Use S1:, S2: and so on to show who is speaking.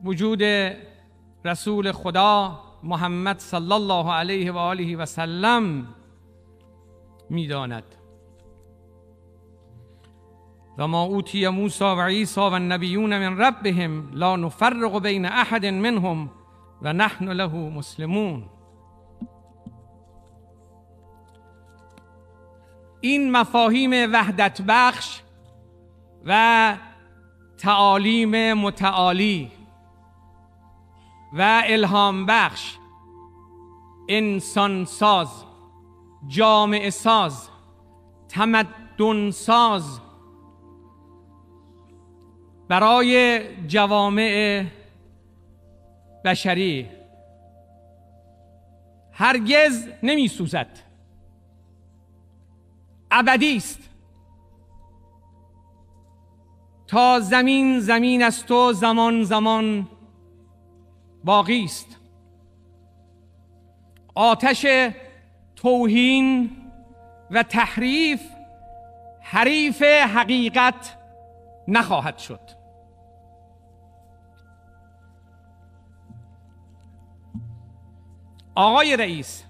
S1: وجود رسول خدا محمد صلی الله علیه و آله و سلم می‌داند. و ما اوتی موسی و عیسی و النبیون من ربهم لا نفرق بین احد منهم و نحن له مسلمون. این مفاهیم وحدت بخش و تعالیم متعالی و الهام بخش، انسان ساز، جامعه ساز، تمدن ساز برای جوامع بشری هرگز نمی سوزد، ابدی است. تا زمین زمین است و زمان زمان باقی است. آتش توهین و تحریف حریف حقیقت نخواهد شد. آقای رئیس،